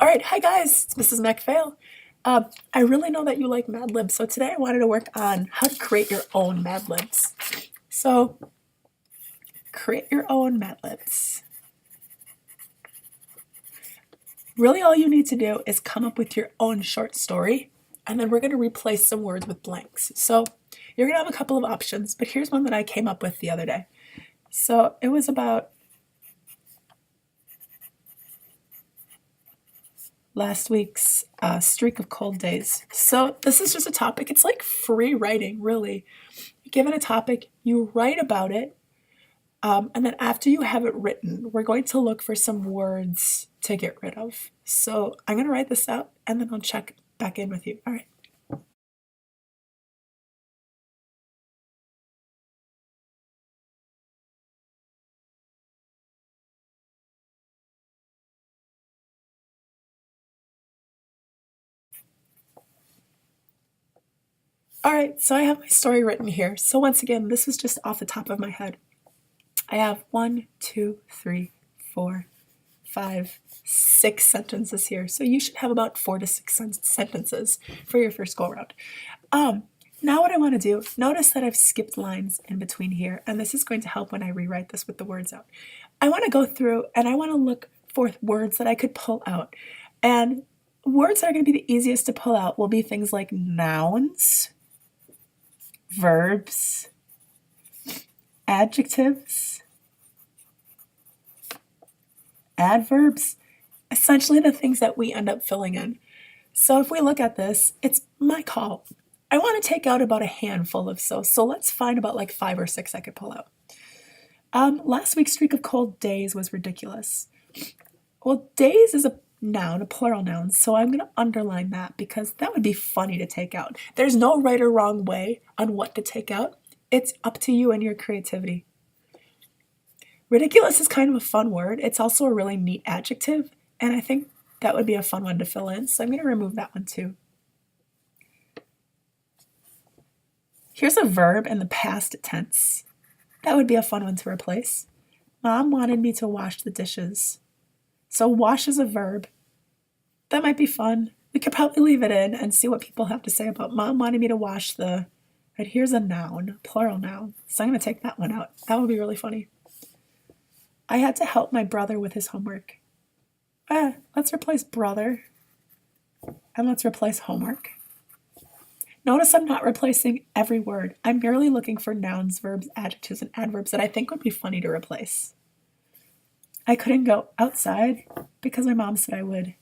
All right, hi guys, it's Mrs. MacPhail. I really know that you like Madlibs, so today I wanted to work on how to create your own Madlibs. So, create your own Madlibs. Really, all you need to do is come up with your own short story, and then we're going to replace some words with blanks. So, you're going to have a couple of options, but here's one that I came up with the other day. So, it was about last week's streak of cold days. So this is just a topic. It's like free writing, really. You're given a topic, you write about it, and then after you have it written, we're going to look for some words to get rid of. So I'm going to write this out, and then I'll check back in with you. All right. All right, so I have my story written here. So once again, this is just off the top of my head. I have 1, 2, 3, 4, 5, 6 sentences here. So you should have about 4 to 6 sentences for your first go around. Now what I want to do, notice that I've skipped lines in between here, and this is going to help when I rewrite this with the words out. I want to go through and I want to look for words that I could pull out. And words that are going to be the easiest to pull out will be things like nouns, verbs, adjectives, adverbs, essentially the things that we end up filling in. So if we look at this, it's my call. I want to take out about a handful of so let's find about like 5 or 6 I could pull out. Last week's streak of cold days was ridiculous. Well, days is a noun, a plural noun, so I'm going to underline that because that would be funny to take out. There's no right or wrong way on what to take out. It's up to you and your creativity. Ridiculous is kind of a fun word. It's also a really neat adjective, and I think that would be a fun one to fill in, so I'm going to remove that one too. Here's a verb in the past tense. That would be a fun one to replace. Mom wanted me to wash the dishes. So wash is a verb. That might be fun. We could probably leave it in and see what people have to say about Mom wanted me to wash the... Right, here's a noun, plural noun. So I'm going to take that one out. That would be really funny. I had to help my brother with his homework. Let's replace brother. And let's replace homework. Notice I'm not replacing every word. I'm merely looking for nouns, verbs, adjectives, and adverbs that I think would be funny to replace. I couldn't go outside because my mom said I would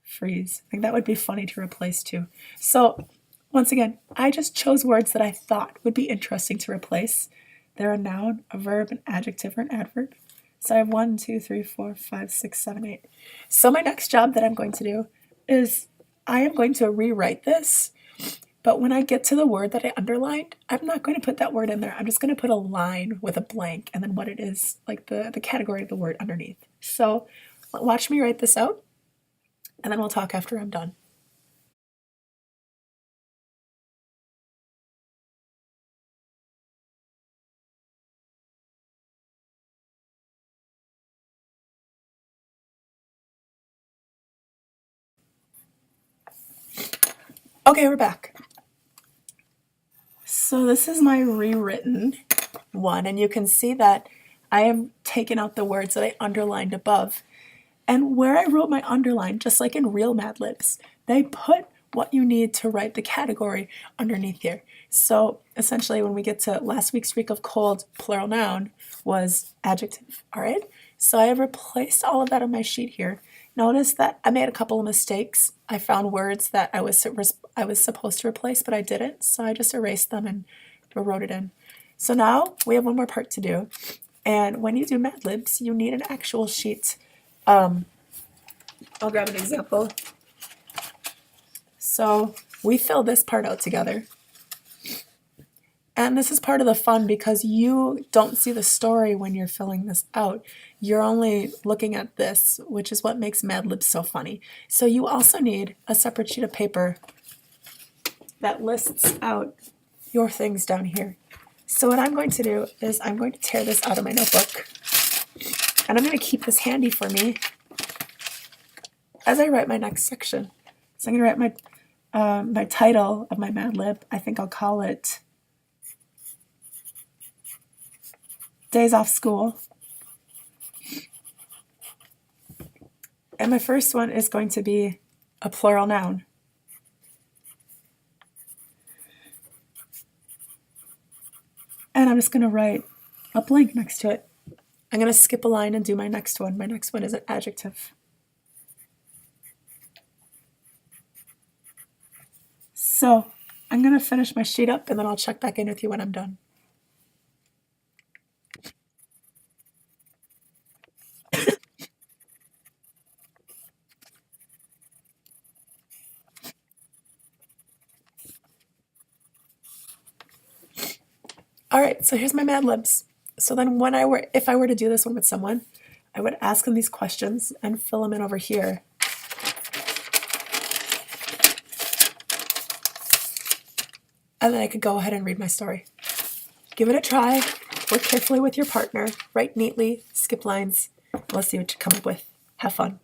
freeze. I think that would be funny to replace too. So once again, I just chose words that I thought would be interesting to replace. They're a noun, a verb, an adjective, or an adverb. So I have 1, 2, 3, 4, 5, 6, 7, 8. So my next job that I'm going to do is I am going to rewrite this, but when I get to the word that I underlined, I'm not going to put that word in there. I'm just going to put a line with a blank and then what it is, like the category of the word underneath. So watch me write this out, and then we'll talk after I'm done. Okay, we're back. So this is my rewritten one, and you can see that I have taken out the words that I underlined above. And where I wrote my underline, just like in real Madlibs, they put what you need to write the category underneath here. So essentially when we get to last week's streak of cold, plural noun, was adjective, all right? So I have replaced all of that on my sheet here. Notice that I made a couple of mistakes. I found words that I was supposed to replace, but I didn't, so I just erased them and wrote it in. So now we have one more part to do, and when you do Madlibs, you need an actual sheet. I'll grab an example. So we fill this part out together. And this is part of the fun because you don't see the story when you're filling this out. You're only looking at this, which is what makes Madlibs so funny. So you also need a separate sheet of paper that lists out your things down here. So what I'm going to do is I'm going to tear this out of my notebook, and I'm going to keep this handy for me as I write my next section. So I'm going to write my title of my Mad Lib. I think I'll call it Days Off School. And my first one is going to be a plural noun. And I'm just going to write a blank next to it. I'm going to skip a line and do my next one. My next one is an adjective. So I'm going to finish my sheet up and then I'll check back in with you when I'm done. All right, so here's my Mad Libs. So then if I were to do this one with someone, I would ask them these questions and fill them in over here. And then I could go ahead and read my story. Give it a try. Work carefully with your partner. Write neatly. Skip lines. Let's see what you come up with. Have fun.